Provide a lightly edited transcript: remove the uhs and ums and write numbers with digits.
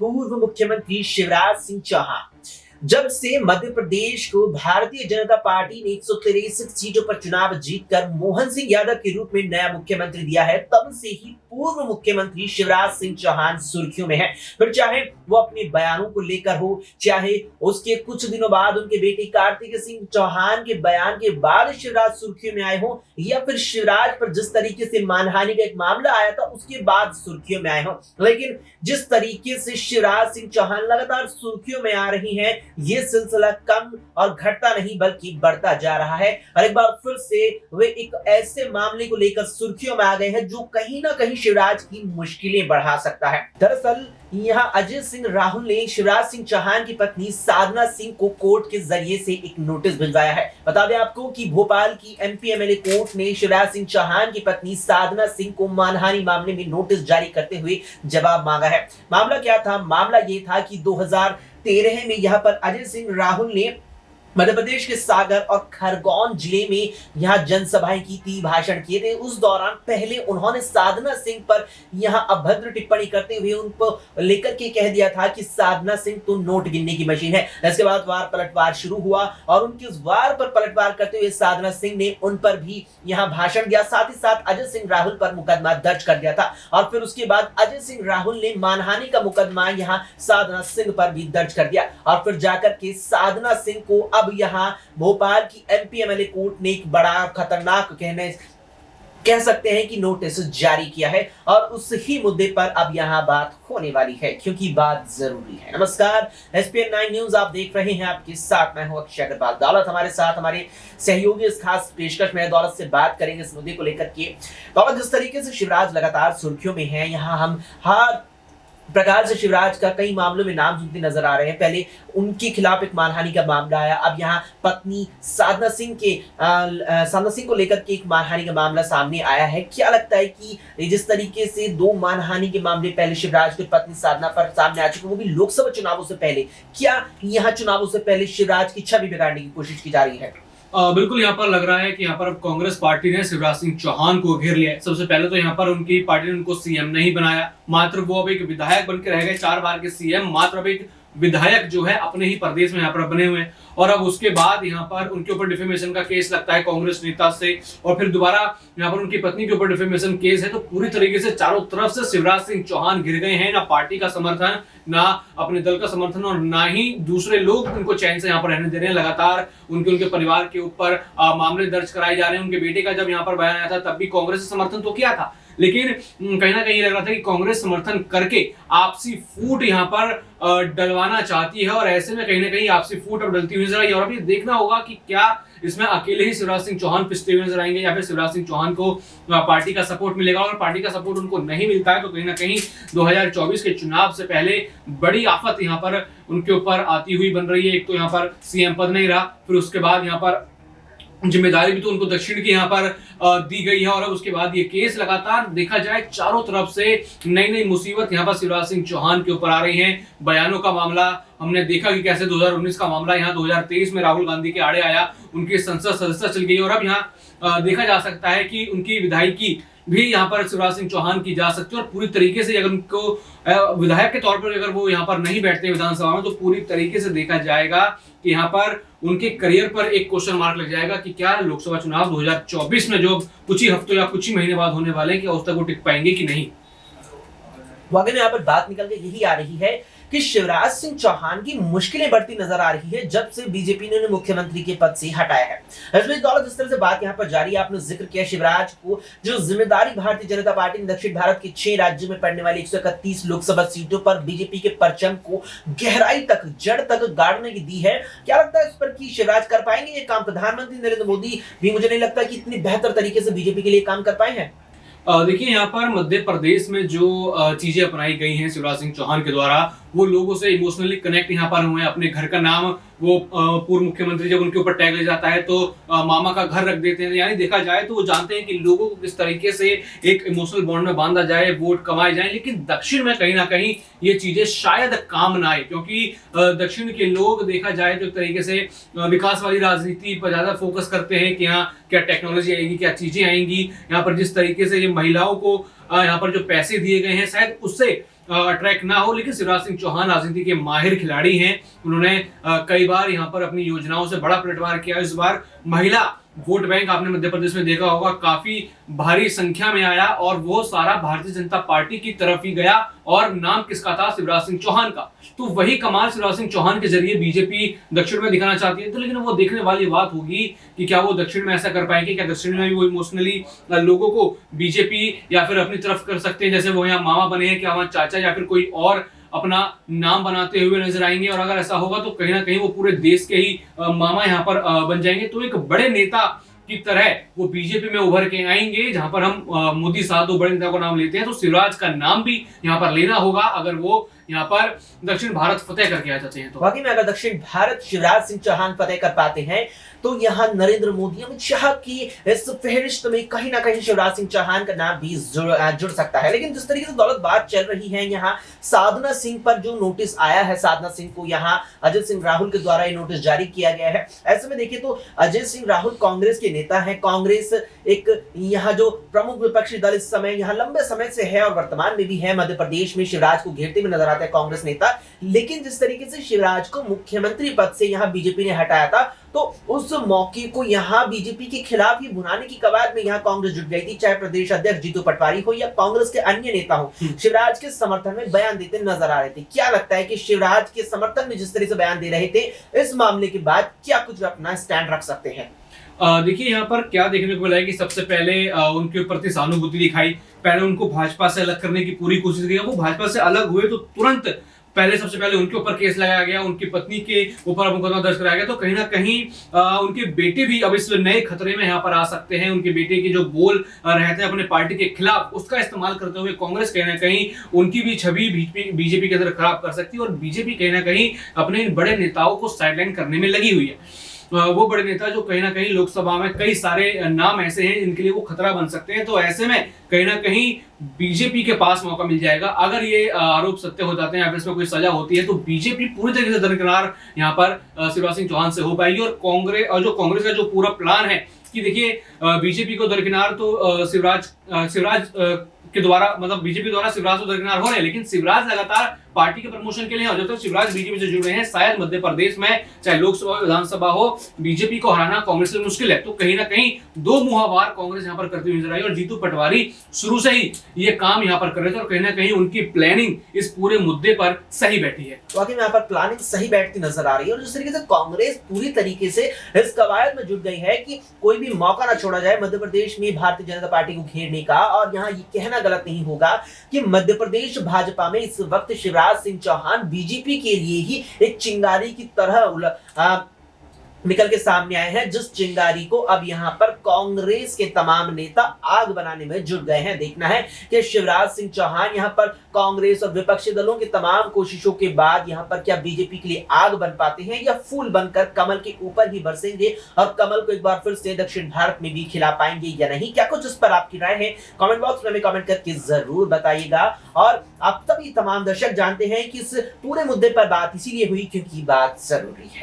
पूर्व मुख्यमंत्री शिवराज सिंह चौहान। जब से मध्य प्रदेश को भारतीय जनता पार्टी ने 163 सीटों पर चुनाव जीतकर मोहन सिंह यादव के रूप में नया मुख्यमंत्री दिया है, तब से ही पूर्व मुख्यमंत्री शिवराज सिंह चौहान सुर्खियों में है। फिर चाहे वो अपने बयानों को लेकर हो, चाहे उसके कुछ दिनों बाद उनके बेटे कार्तिक सिंह चौहान के बयान के बाद शिवराज सुर्खियों में आए हो, या फिर शिवराज पर जिस तरीके से मानहानि का एक मामला आया था उसके बाद सुर्खियों में आए हो। लेकिन जिस तरीके से शिवराज सिंह चौहान लगातार सुर्खियों में आ रही हैं, ये सिलसिला कम और घटता नहीं बल्कि बढ़ता जा रहा है। और एक बार फिर से वे एक ऐसे मामले को लेकर सुर्खियों में आ गए हैं जो कहीं ना कहीं शिवराज की मुश्किलें बढ़ा सकता है। दरअसल यहाँ अजय सिंह राहुल ने शिवराज सिंह चौहान की पत्नी साधना सिंह को कोर्ट के जरिए से एक नोटिस भिजवाया है। बता दें आपको कि भोपाल की एमपी एमएलए कोर्ट ने शिवराज सिंह चौहान की पत्नी साधना सिंह को मानहानि मामले में नोटिस जारी करते हुए जवाब मांगा है। मामला क्या था? मामला ये था कि 2013 में यहाँ पर अजय सिंह राहुल ने मध्य प्रदेश के सागर और खरगोन जिले में यहाँ जनसभाएं की थी, भाषण किए थे। उस दौरान पहले उन्होंने साधना सिंह पर यहाँ अभद्र टिप्पणी करते हुए उनको लेकर के कह दिया था कि साधना सिंह तो नोट गिनने की मशीन है। इसके बाद वार पलटवार शुरू हुआ और उनके उस वार पर पलटवार करते हुए साधना सिंह ने उन पर भी यहाँ भाषण दिया, साथ ही साथ अजय सिंह राहुल पर मुकदमा दर्ज कर दिया था। और फिर उसके बाद अजय सिंह राहुल ने मानहानि का मुकदमा यहाँ साधना सिंह पर भी दर्ज कर दिया। और फिर जाकर के साधना सिंह को अब यहां भोपाल की एमपी एमएलए कोर्ट ने एक बड़ा खतरनाक कह सकते हैं कि नोटिस जारी किया है। और उस ही मुद्दे पर अब यहां बात होने वाली है, क्योंकि बात जरूरी है। नमस्कार, एसपीएन 9 न्यूज आप देख रहे हैं, आपके साथ मैं हूं अक्षय अग्रवाल। दौलत हमारे साथ हमारे सहयोगी इस खास पेशकश में दौलत से बात करेंगे इस मुद्दे को लेकर के। दौलत, जिस तरीके से शिवराज लगातार सुर्खियों में है, यहाँ हम हर प्रकार से शिवराज का कई मामलों में नाम सुनते नजर आ रहे हैं। पहले उनके खिलाफ एक मानहानि का मामला आया, अब यहाँ पत्नी साधना सिंह को लेकर के एक मानहानि का मामला सामने आया है। क्या लगता है कि जिस तरीके से दो मानहानि के मामले पहले शिवराज की पत्नी साधना पर सामने आ चुके, वो भी लोकसभा चुनावों से पहले, क्या यहाँ चुनावों से पहले शिवराज की छवि बिगाड़ने की कोशिश की जा रही है? बिल्कुल, यहाँ पर लग रहा है कि यहाँ पर अब कांग्रेस पार्टी ने शिवराज सिंह चौहान को घेर लिया है। सबसे पहले तो यहाँ पर उनकी पार्टी ने उनको सीएम नहीं बनाया, मात्र वो अब एक विधायक बनकर रह गए। 4 बार के सीएम, मात्र अब एक विधायक जो है अपने ही प्रदेश में यहाँ पर बने हुए हैं। और अब उसके बाद यहाँ पर उनके ऊपर डिफेमेशन का केस लगता है कांग्रेस नेता से, और फिर दोबारा यहाँ पर उनकी पत्नी के ऊपर डिफेमेशन केस है। तो पूरी तरीके से चारों तरफ से शिवराज सिंह चौहान घिर गए हैं। ना पार्टी का समर्थन, ना अपने दल का समर्थन, और ना ही दूसरे लोग उनको चैन से यहाँ पर रहने दे रहे हैं। लगातार उनके परिवार के ऊपर मामले दर्ज कराए जा रहे हैं। उनके बेटे का जब यहाँ पर बयान आया था तब भी कांग्रेस ने समर्थन तो किया था, लेकिन कहीं ना कहीं लग रहा था कि कांग्रेस समर्थन करके आपसी फूट यहाँ पर डलवाना चाहती है। और ऐसे में कहीं ना कहीं आपसी फूट अब डलती हुई नजर आई। और अभी देखना होगा कि क्या इसमें अकेले ही शिवराज सिंह चौहान पिसते हुए नजर आएंगे, या फिर शिवराज सिंह चौहान को पार्टी का सपोर्ट मिलेगा। और पार्टी का सपोर्ट उनको नहीं मिलता है तो कहीं ना कहीं 2024 के चुनाव से पहले बड़ी आफत यहाँ पर उनके ऊपर आती हुई बन रही है। एक तो यहाँ पर सीएम पद नहीं रहा, फिर उसके बाद यहाँ पर जिम्मेदारी भी तो उनको दक्षिण की यहाँ पर दी गई है। और अब उसके बाद ये केस लगातार देखा जाए चारों तरफ से नई नई मुसीबत यहाँ पर शिवराज सिंह चौहान के ऊपर आ रही हैं। बयानों का मामला हमने देखा कि कैसे 2019 का मामला यहाँ 2023 में राहुल गांधी के आड़े आया, उनकी संसद सदस्यता चल गई। और अब यहाँ देखा जा सकता है कि उनकी विधायकी भी यहाँ पर शिवराज सिंह चौहान की जा सकती है। और पूरी तरीके से अगर उनको विधायक के तौर पर अगर वो यहाँ पर नहीं बैठते विधानसभा में, तो पूरी तरीके से देखा जाएगा कि यहाँ पर उनके करियर पर एक क्वेश्चन मार्क लग जाएगा कि क्या लोकसभा चुनाव 2024 में जो कुछ ही हफ्तों या कुछ ही महीने बाद होने वाले हैं, क्या उस तक वो टिक पाएंगे कि नहीं। वाकई में यहाँ पर बात निकल के यही आ रही है कि शिवराज सिंह चौहान की मुश्किलें बढ़ती नजर आ रही है जब से बीजेपी ने उन्हें मुख्यमंत्री के पद से हटाया है। इसमें दौलत, जिस तरह से बात यहाँ पर जारी है, आपने जिक्र किया शिवराज को जो जिम्मेदारी भारतीय जनता पार्टी ने दक्षिण भारत के 6 राज्यों में पड़ने वाली 131 लोकसभा सीटों पर बीजेपी के परचम को गहराई तक, जड़ तक गाड़ने की दी है। क्या लगता है इस पर कि शिवराज कर पाएंगे ये काम? प्रधानमंत्री नरेंद्र मोदी भी मुझे नहीं लगता कि इतनी बेहतर तरीके से बीजेपी के लिए काम कर पाए हैं। देखिए, यहाँ पर मध्य प्रदेश में जो चीजें अपनाई गई हैं शिवराज सिंह चौहान के द्वारा, वो लोगों से इमोशनली कनेक्ट यहाँ पर हुए हैं। अपने घर का नाम वो पूर्व मुख्यमंत्री जब उनके ऊपर टैग ले जाता है तो मामा का घर रख देते हैं। यानी देखा जाए तो वो जानते हैं कि लोगों को किस तरीके से एक इमोशनल बॉन्ड में बांधा जाए, वोट कमाए जाए। लेकिन दक्षिण में कहीं ना कहीं ये चीजें शायद काम ना आए, क्योंकि दक्षिण के लोग देखा जाए तो एक तरीके से विकास वाली राजनीति पर ज्यादा फोकस करते हैं कि यहाँ क्या टेक्नोलॉजी आएगी, क्या चीजें आएंगी। यहाँ पर जिस तरीके से ये महिलाओं को यहाँ पर जो पैसे दिए गए हैं, शायद उससे अट्रैक्ट ना हो, लेकिन शिवराज सिंह चौहान राजनीति के माहिर खिलाड़ी हैं। उन्होंने कई बार यहाँ पर अपनी योजनाओं से बड़ा पलटवार किया। इस बार महिला वोट बैंक आपने मध्य प्रदेश में देखा होगा, काफी भारी संख्या में आया और वो सारा भारतीय जनता पार्टी की तरफ ही गया। और नाम किसका था? शिवराज सिंह चौहान का। तो वही कमाल शिवराज सिंह चौहान के जरिए बीजेपी दक्षिण में दिखाना चाहती है। तो लेकिन वो देखने वाली बात होगी कि क्या वो दक्षिण में ऐसा कर पाएंगे, क्या दक्षिण में भी वो इमोशनली लोगों को बीजेपी या फिर अपनी तरफ कर सकते हैं, जैसे वो यहाँ मामा बने हैं, क्या वहां चाचा या फिर कोई और अपना नाम बनाते हुए नजर आएंगे। और अगर ऐसा होगा तो कहीं ना कहीं वो पूरे देश के ही मामा यहाँ पर बन जाएंगे। तो एक बड़े नेता की तरह वो बीजेपी में उभर के आएंगे। जहां पर हम मोदी साहब दो बड़े नेता को नाम लेते हैं, तो शिवराज का नाम भी यहाँ पर लेना होगा अगर वो यहाँ पर दक्षिण भारत फतेह करके आ जाते हैं। तो वाकई में अगर दक्षिण भारत शिवराज सिंह चौहान फतेह कर पाते हैं तो यहाँ नरेंद्र मोदी अमित शाह की इस फहरिस्त में कहीं ना कहीं शिवराज सिंह चौहान का नाम भी जुड़ सकता है। लेकिन जिस तरीके से दौलत बात चल रही है, यहाँ साधना सिंह पर जो नोटिस आया है, साधना सिंह को यहाँ अजय सिंह राहुल के द्वारा ये नोटिस जारी किया गया है। ऐसे में देखिए तो अजय सिंह राहुल कांग्रेस के नेता है। कांग्रेस एक यहाँ जो प्रमुख विपक्षी दल इस समय यहाँ लंबे समय से है और वर्तमान में भी है। मध्य प्रदेश में शिवराज को घेरते हुए नजर आता है कांग्रेस नेता। लेकिन जिस तरीके से शिवराज को मुख्यमंत्री पद से यहाँ बीजेपी ने हटाया था, तो उस मौके को यहाँ बीजेपी के खिलाफ ही भुनाने की कवायद में यहाँ कांग्रेस जुट गई थी। चाहे प्रदेश अध्यक्ष जीतू पटवारी हो या कांग्रेस के अन्य नेता हो, शिवराज के समर्थन में बयान देते नजर आ रहे थे। क्या लगता है कि शिवराज के समर्थन में जिस तरह से बयान दे रहे थे, इस मामले के बाद क्या कुछ अपना स्टैंड रख सकते हैं? देखिए यहाँ पर क्या देखने को मिला है कि सबसे पहले उनके प्रति सहानुभूति दिखाई। पहले उनको भाजपा से अलग करने की पूरी कोशिश की। वो भाजपा से अलग हुए तो तुरंत सबसे पहले उनके ऊपर केस लगाया गया, उनकी पत्नी के ऊपर मुकदमा दर्ज कराया गया। तो कहीं ना कहीं उनके बेटे भी अब इस नए खतरे में यहाँ पर आ सकते हैं। उनके बेटे के जो बोल रहते हैं अपने पार्टी के खिलाफ, उसका इस्तेमाल करते हुए कांग्रेस कहीं ना कहीं उनकी भी छवि बीजेपी के अंदर खराब कर सकती है। और बीजेपी कहीं ना कहीं अपने इन बड़े नेताओं को साइडलाइन करने में लगी हुई है। वो बड़े नेता जो कहीं ना कहीं लोकसभा में कई सारे नाम ऐसे हैं जिनके लिए वो खतरा बन सकते हैं। तो ऐसे में कहीं ना कहीं बीजेपी के पास मौका मिल जाएगा। अगर ये आरोप सत्य हो जाते हैं या फिर इसमें कोई सजा होती है तो बीजेपी पूरी तरीके से दरकिनार यहाँ पर शिवराज सिंह चौहान से हो पाएगी। और जो कांग्रेस का जो पूरा प्लान है कि देखिए बीजेपी को दरकिनार तो शिवराज के द्वारा, मतलब बीजेपी द्वारा शिवराज को दरकिनार हो रहे हैं, लेकिन शिवराज लगातार पार्टी के प्रमोशन के लिए और जब तक शिवराज बीजेपी से जुड़े हैं, शायद मध्य प्रदेश में चाहे लोकसभा विधानसभा हो, बीजेपी को हराना कांग्रेस से मुश्किल है। तो कहीं ना कहीं दो मुहा वार कांग्रेस यहाँ पर करती हुई नजर आई और जीतू पटवारी शुरू से ही ये काम यहाँ पर कर रहे थे और कहीं ना कहीं उनकी प्लानिंग इस पूरे मुद्दे पर सही बैठी है। वाकई में यहाँ पर प्लानिंग सही बैठती नजर आ रही है। और जिस तरीके से कांग्रेस पूरी तरीके से इस कवायद में जुट गई है कि कोई भी मौका ना छोड़ा जाए मध्य प्रदेश में भारतीय जनता पार्टी को घेरने का। और यहाँ ये कहना गलत नहीं होगा कि मध्य प्रदेश भाजपा में इस वक्त शिवराज सिंह चौहान बीजेपी के लिए ही एक चिंगारी की तरह निकल के सामने आए हैं, जिस चिंगारी को अब यहाँ पर कांग्रेस के तमाम नेता आग बनाने में जुट गए हैं। देखना है कि शिवराज सिंह चौहान यहाँ पर कांग्रेस और विपक्षी दलों की तमाम कोशिशों के बाद यहाँ पर क्या बीजेपी के लिए आग बन पाते हैं या फूल बनकर कमल के ऊपर ही बरसेंगे और कमल को एक बार फिर से दक्षिण भारत में भी खिला पाएंगे या नहीं। क्या कुछ इस पर आपकी राय है? कमेंट बॉक्स में हमें कमेंट करके जरूर बताइएगा। और आप सभी तमाम दर्शक जानते हैं कि इस पूरे मुद्दे पर बात इसीलिए हुई क्योंकि बात जरूरी है।